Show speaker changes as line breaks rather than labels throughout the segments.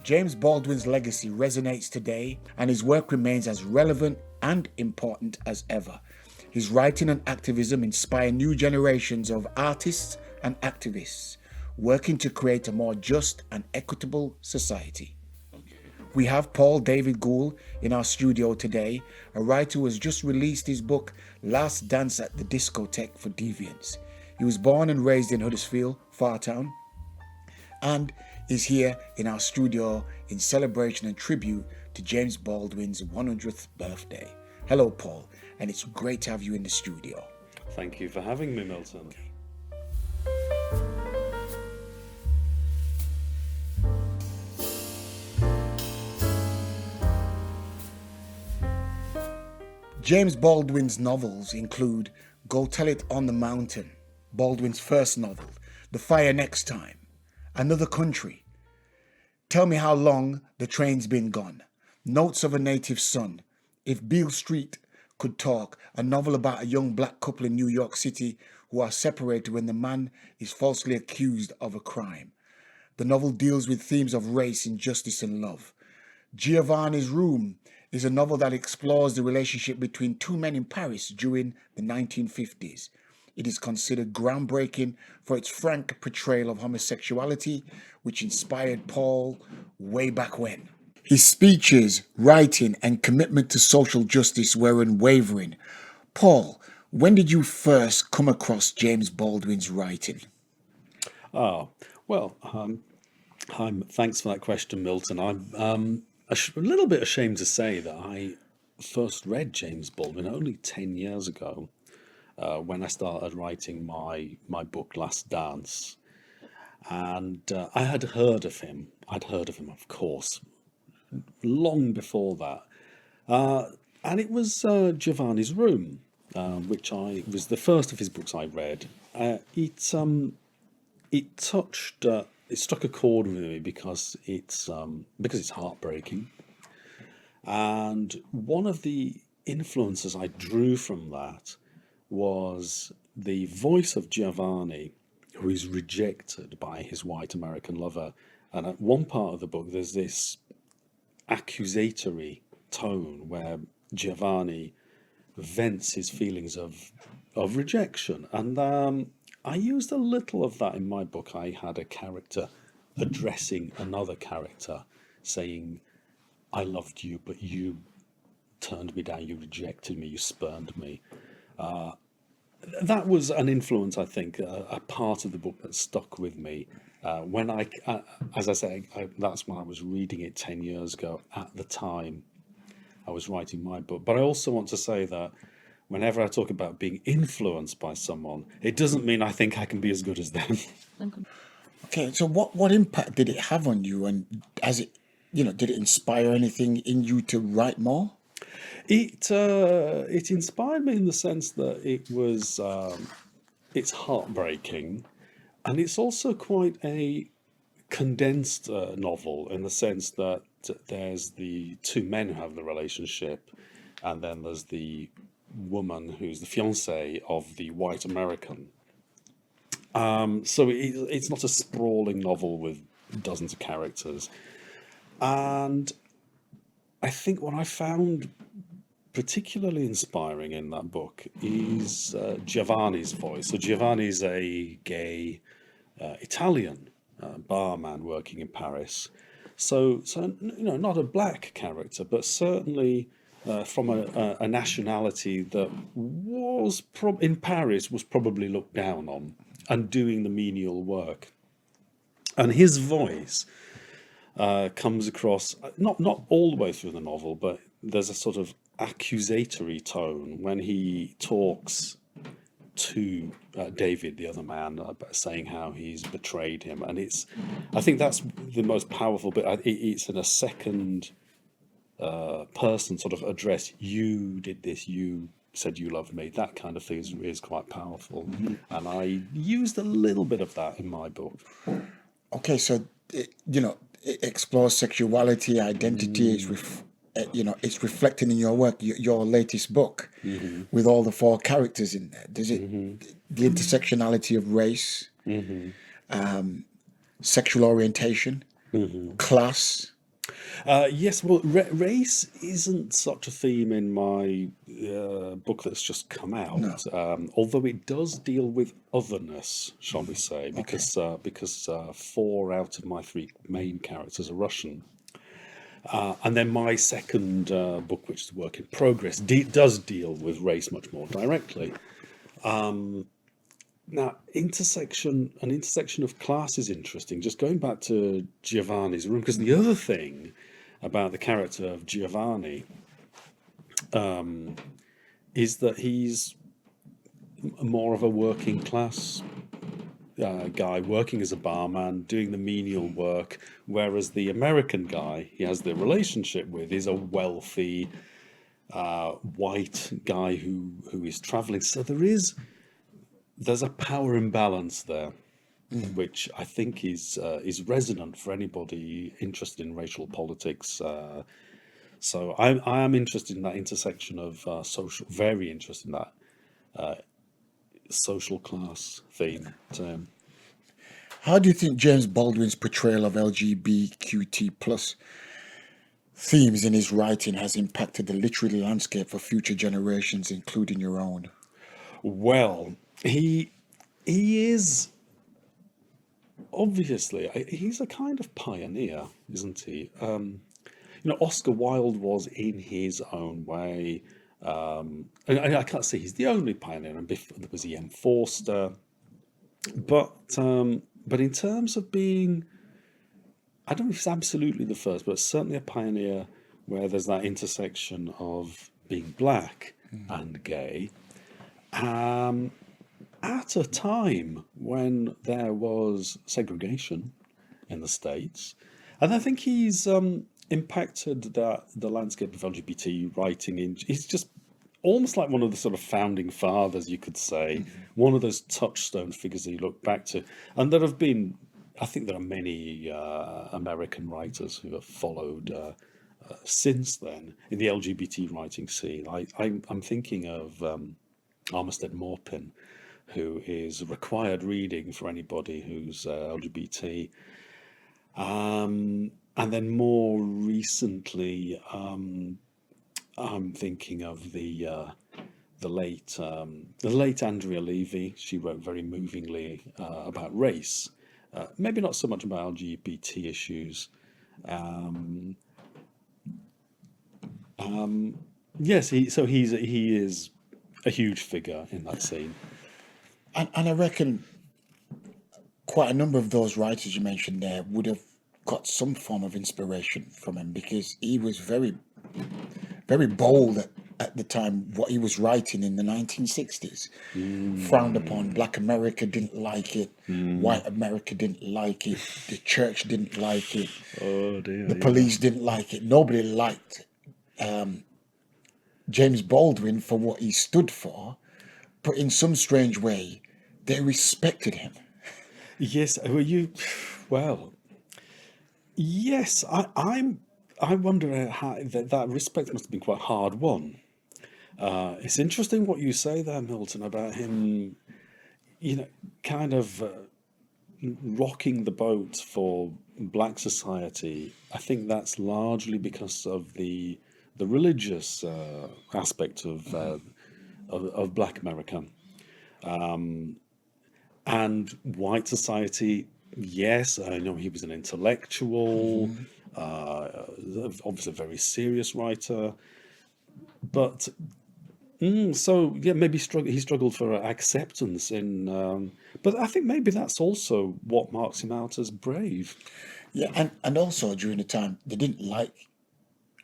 James Baldwin's legacy resonates today, and his work remains as relevant and important as ever. His writing and activism inspire new generations of artists and activists, working to create a more just and equitable society. We have Paul David Gould in our studio today, a writer who has just released his book, Last Dance at the Discotheque for Deviants. He was born and raised in Huddersfield, Fartown, and is here in our studio in celebration and tribute to James Baldwin's 100th birthday. Hello, Paul, and it's great to have you in the studio.
Thank you for having me, Milton.
James Baldwin's novels include Go Tell It on the Mountain, Baldwin's first novel, The Fire Next Time, Another Country, Tell Me How Long the Train's Been Gone, Notes of a Native Son, If Beale Street Could Talk, a novel about a young black couple in New York City who are separated when the man is falsely accused of a crime. The novel deals with themes of race, injustice, and love. Giovanni's Room is a novel that explores the relationship between two men in Paris during the 1950s. It is considered groundbreaking for its frank portrayal of homosexuality, which inspired Paul way back when. His speeches, writing, and commitment to social justice were unwavering. Paul, when did you first come across James Baldwin's writing?
Thanks for that question, Milton. I'm a little bit ashamed to say that I first read James Baldwin only 10 years ago, when I started writing my book, Last Dance. And I had heard of him. I'd heard of him, of course, long before that. And it was Giovanni's Room, which was the first of his books I read. It struck a chord with me because it's heartbreaking, and one of the influences I drew from that was the voice of Giovanni, who is rejected by his white American lover. And at one part of the book, there's this accusatory tone where Giovanni vents his feelings of rejection, and I used a little of that in my book. I had a character addressing another character, saying, I loved you, but you turned me down, you rejected me, you spurned me. That was an influence, I think, a part of the book that stuck with me. When as I say, that's when I was reading it 10 years ago. At the time, I was writing my book. But I also want to say that whenever I talk about being influenced by someone, it doesn't mean I think I can be as good as them.
Okay, so what impact did it have on you, and did it inspire anything in you to write more?
It inspired me in the sense that it's heartbreaking, and it's also quite a condensed novel in the sense that there's the two men who have the relationship, and then there's the woman who's the fiancée of the white American. So it's not a sprawling novel with dozens of characters. And I think what I found particularly inspiring in that book is Giovanni's voice. So Giovanni's a gay Italian barman working in Paris. So not a black character, but certainly from a nationality that was in Paris was probably looked down on and doing the menial work. And his voice comes across not all the way through the novel, but there's a sort of accusatory tone when he talks to David, the other man, saying how he's betrayed him. And I think that's the most powerful bit. It's in a second person sort of address. You did this, you said you loved me. That kind of thing is quite powerful. Mm-hmm. And I used a little bit of that in my book.
Okay, so it explores sexuality, identity. It's reflecting in your work, your latest book, mm-hmm. with all the four characters in there. Does it the intersectionality of race, sexual orientation, class.
Yes, well, race isn't such a theme in my book that's just come
No.
out, although it does deal with otherness, shall we say,
Okay.
because 4 out of my 3 main characters are Russian. And then my second book, which is a work in progress, does deal with race much more directly. Now, an intersection of class is interesting. Just going back to Giovanni's room, because the other thing about the character of Giovanni is that he's more of a working class guy, working as a barman, doing the menial work, whereas the American guy he has the relationship with is a wealthy white guy who is traveling. So there's a power imbalance there, which I think is resonant for anybody interested in racial politics. So I am interested in that intersection of very interested in that social class theme.
How do you think James Baldwin's portrayal of LGBTQT plus themes in his writing has impacted the literary landscape for future generations, including your own?
Well, he is obviously he's a kind of pioneer, isn't he? Oscar Wilde was in his own way. And I can't say he's the only pioneer, and before there was E.M. Forster, but in terms of being, I don't know if he's absolutely the first, but certainly a pioneer where there's that intersection of being black and gay, at a time when there was segregation in the States, and I think he's impacted the landscape of LGBT writing. He's just almost like one of the sort of founding fathers, you could say, one of those touchstone figures that you look back to. And there have been, I think there are many American writers who have followed since then in the LGBT writing scene. I'm thinking of Armistead Maupin, who is required reading for anybody who's LGBT. And then more recently, I'm thinking of the late Andrea Levy. She wrote very movingly about race, maybe not so much about LGBT issues. Yes, he is a huge figure in that scene.
And I reckon quite a number of those writers you mentioned there would have got some form of inspiration from him, because he was very, very bold at the time. What he was writing in the 1960s, frowned upon. Black America didn't like it. White America didn't like it. The church didn't like it.
Oh dear!
The police didn't like it. Nobody liked James Baldwin for what he stood for, but in some strange way, they respected him.
Yes, well, yes. I wonder how that respect must have been quite hard won. It's interesting what you say there, Milton, about him, kind of rocking the boat for black society. I think that's largely because of the religious aspect of Black America, and white society. Yes, I know he was an intellectual, obviously a very serious writer, but so yeah, maybe he struggled for acceptance in. But I think maybe that's also what marks him out as brave.
Yeah, and also during the time they didn't like.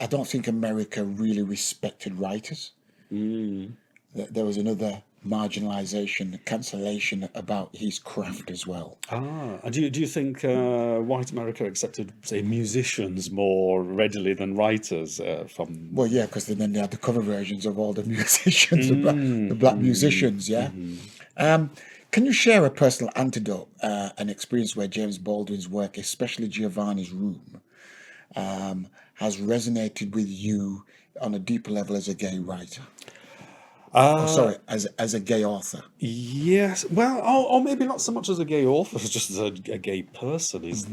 I don't think America really respected writers. There was another marginalization, cancellation about his craft as well.
And do you think white America accepted, say, musicians more readily than writers from?
Well, yeah, because then they had the cover versions of all the musicians, the black musicians, yeah. Can you share a personal anecdote, an experience where James Baldwin's work, especially Giovanni's Room, has resonated with you on a deeper level as a gay writer? As a gay author.
Yes, well, or maybe not so much as a gay author, just as a gay person. Is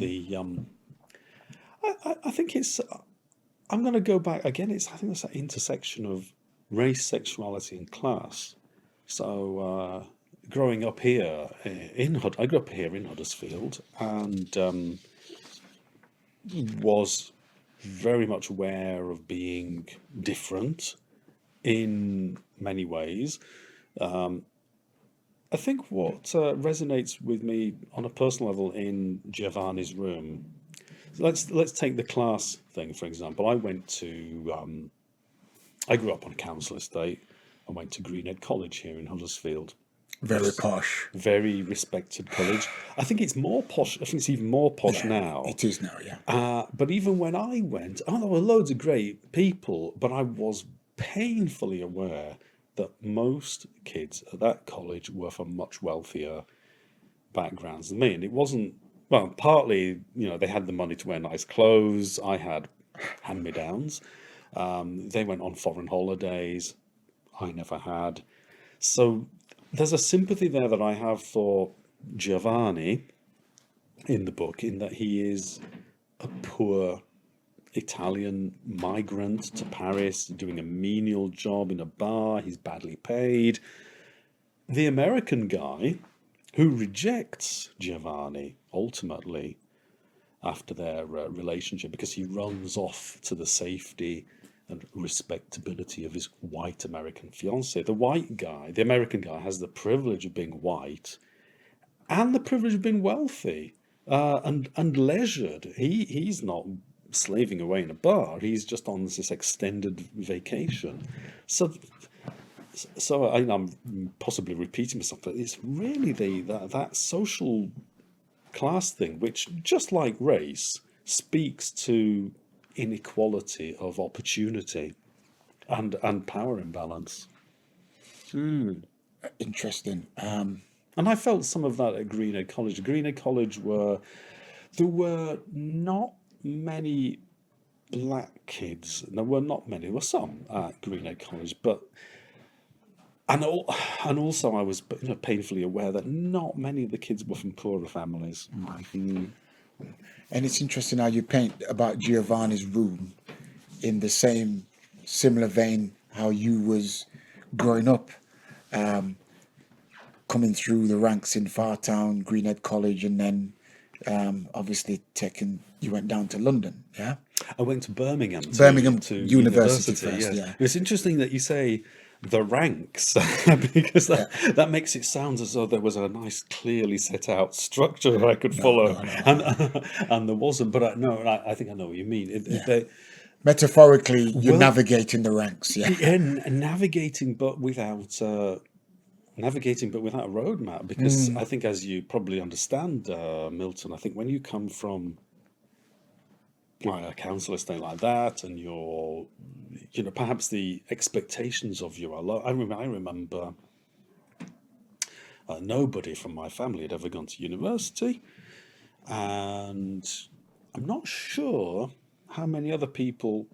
I think it's. I'm going to go back again. I think it's that intersection of race, sexuality, and class. So growing up here I grew up here in Huddersfield, and was very much aware of being different in many ways. I think what resonates with me on a personal level in Giovanni's room. Let's take the class thing for example. I grew up on a council estate. I went to Greenhead College here in Huddersfield.
Very posh.
Very respected college. I think it's more posh. I think it's even more posh now.
It is now, yeah.
But even when I went, there were loads of great people, but I was painfully aware that most kids at that college were from much wealthier backgrounds than me. And it wasn't, well, partly, they had the money to wear nice clothes. I had hand-me-downs. They went on foreign holidays. I never had. So there's a sympathy there that I have for Giovanni in the book, in that he is a poor Italian migrant to Paris, doing a menial job in a bar. He's badly paid. The American guy who rejects Giovanni ultimately after their relationship because he runs off to the safety and respectability of his white American fiancée. The American guy, has the privilege of being white and the privilege of being wealthy and leisured. He's not slaving away in a bar. He's just on this extended vacation. So I'm possibly repeating myself, but it's really that social class thing, which, just like race, speaks to inequality of opportunity and power imbalance.
Interesting.
And I felt some of that at Greenhead College. Greenhead College there were not many black kids. There were not many. There were some at Greenhead College, and also I was painfully aware that not many of the kids were from poorer families.
And it's interesting how you paint about Giovanni's room in the similar vein how you was growing up, coming through the ranks in Fartown, Greenhead College, and then obviously you went down to London, yeah?
I went to Birmingham to
University first, yeah.
It's interesting that you say the ranks because that makes it sound as though there was a nice, clearly set out structure that I could follow, no. And there wasn't. But I think I know what you mean.
Metaphorically, you're navigating the ranks, yeah.
Navigating, but without a roadmap. Because I think, as you probably understand, Milton, I think when you come from a council estate like that, and you're, perhaps the expectations of you are low. I remember nobody from my family had ever gone to university, and I'm not sure how many other people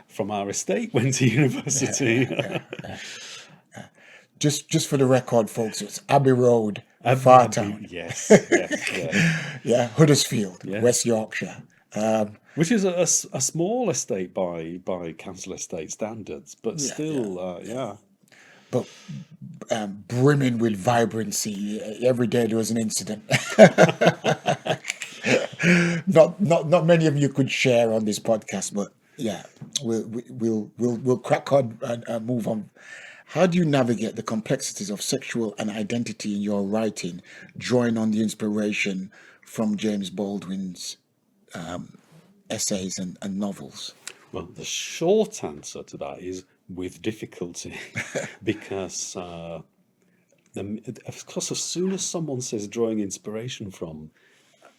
from our estate went to university.
Just for the record, folks, it's Abbey Road, Fartown.
Yes.
Yeah, Huddersfield, West Yorkshire.
Which is a small estate by council estate standards, but still,
But brimming with vibrancy. Every day there was an incident. Not many of you could share on this podcast, but yeah, we'll crack on and move on. How do you navigate the complexities of sexual and identity in your writing, drawing on the inspiration from James Baldwin's essays and novels?
Well, the short answer to that is with difficulty, because of course, as soon as someone says drawing inspiration from,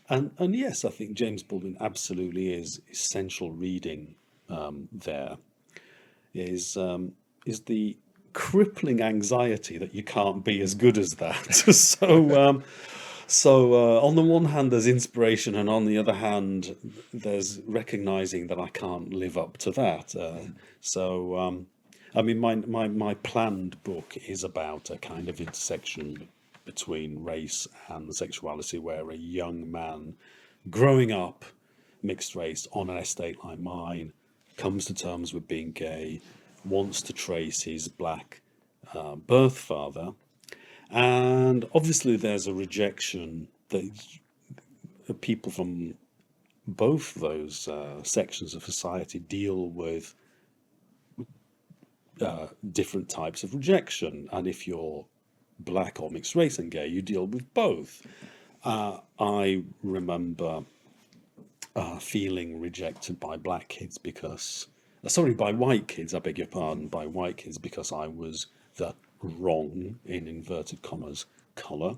and yes, I think James Baldwin absolutely is essential reading. There is the crippling anxiety that you can't be as good as that. So on the one hand, there's inspiration, and on the other hand, there's recognizing that I can't live up to that. I mean, my planned book is about a kind of intersection between race and sexuality, where a young man growing up mixed race on an estate like mine, comes to terms with being gay, wants to trace his black birth father, and obviously there's a rejection that people from both those sections of society deal with different types of rejection. And if you're black or mixed race and gay, you deal with both. I remember feeling rejected by black kids because, by white kids, I beg your pardon, by white kids because I was the wrong, in inverted commas, colour.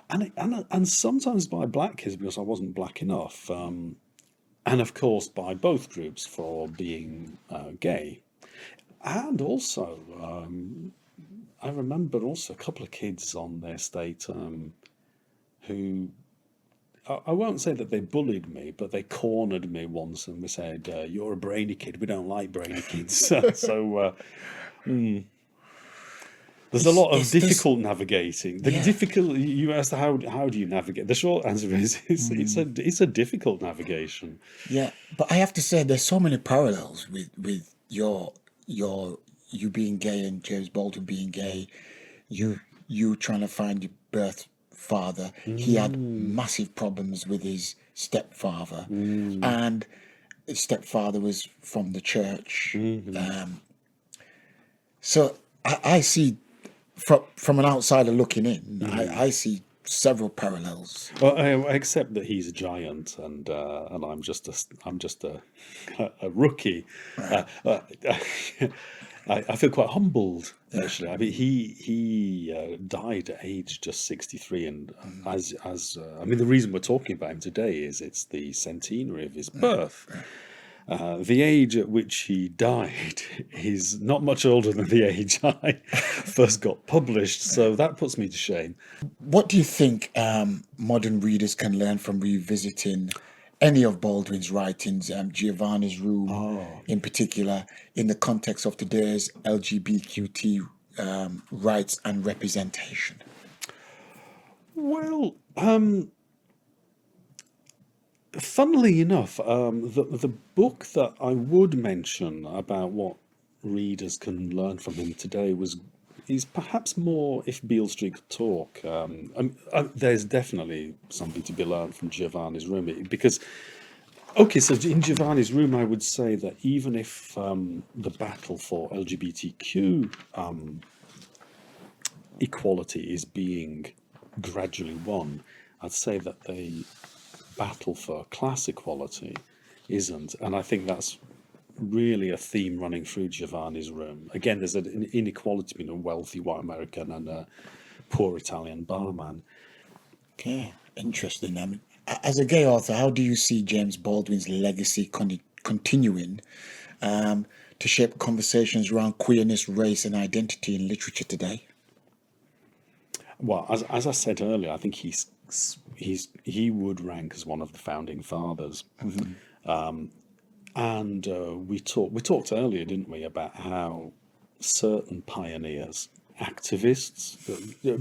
And sometimes by black kids because I wasn't black enough. And of course by both groups for being gay. And also, I remember also a couple of kids on their estate who, I won't say that they bullied me, but they cornered me once and we said, "You're a brainy kid. We don't like brainy kids." So there's a lot of difficult navigating. You asked how do you navigate? The short answer is it's a difficult navigation.
Yeah, but I have to say there's so many parallels with you being gay and James Baldwin being gay. You trying to find your birth father. He had massive problems with his stepfather, and his stepfather was from the church. So I see. From an outsider looking in, I see several parallels.
Well, I accept that he's a giant, and I'm just a rookie. I feel quite humbled, actually. I mean, he died at age just 63, and the reason we're talking about him today is it's the centenary of his birth. The age at which he died is not much older than the age I first got published, so that puts me to shame.
What do you think modern readers can learn from revisiting any of Baldwin's writings, Giovanni's Room in particular, in the context of today's LGBTQ rights and representation?
Well, funnily enough, the book that I would mention about what readers can learn from him today is perhaps more If Beale Street Could Talk. There's definitely something to be learned from Giovanni's Room because, so in Giovanni's Room, I would say that even if the battle for LGBTQ equality is being gradually won, I'd say that the battle for class equality isn't, and I think that's really a theme running through Giovanni's Room. Again, there's an inequality between a wealthy white American and a poor Italian barman.
Okay, interesting. I mean, as a gay author, how do you see James Baldwin's legacy continuing to shape conversations around queerness, race, and identity in literature today?
Well, as I said earlier, I think he would rank as one of the founding fathers. And we talked earlier, didn't we, about how certain pioneers, activists,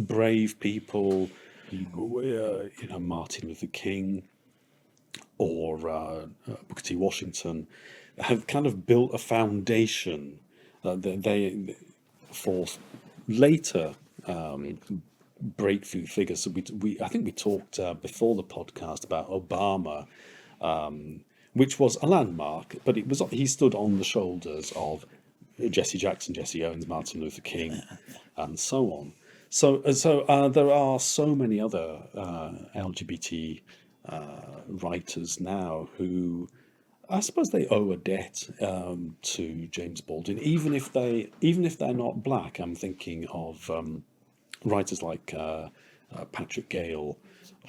brave people, Martin Luther King or Booker T. Washington, have kind of built a foundation that they for later breakthrough figures. So I think we talked before the podcast about Obama, which was a landmark, but he stood on the shoulders of Jesse Jackson, Jesse Owens, Martin Luther King, and so on. So there are so many other LGBT writers now who, I suppose, they owe a debt to James Baldwin, even if they're not black. I'm thinking of writers like Patrick Gale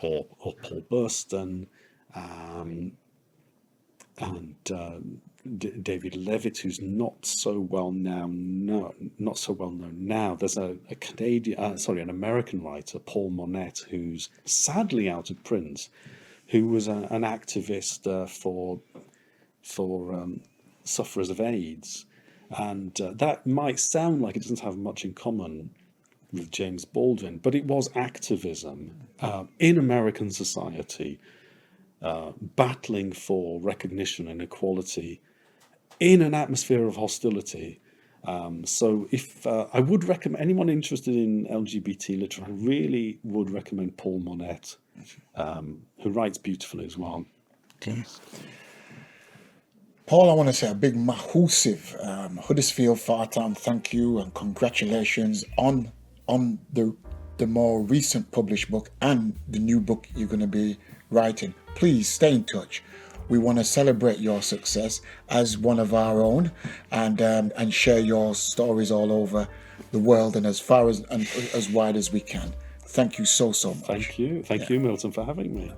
or Paul Burston, and David Levitt, who's not so well known now. There's an American writer, Paul Monette, who's sadly out of print, who was an activist for sufferers of AIDS, and that might sound like it doesn't have much in common with James Baldwin, but it was activism in American society battling for recognition and equality in an atmosphere of hostility. So if I would recommend anyone interested in LGBT literature, I really would recommend Paul Monette, who writes beautifully as well.
Okay. Paul, I want to say a big massive Huddersfield Fartown thank you and congratulations on the more recent published book and the new book you're going to be writing. Please stay in touch. We want to celebrate your success as one of our own, and share your stories all over the world and as far as and as wide as we can. Thank you so much.
Thank you, Milton, for having me.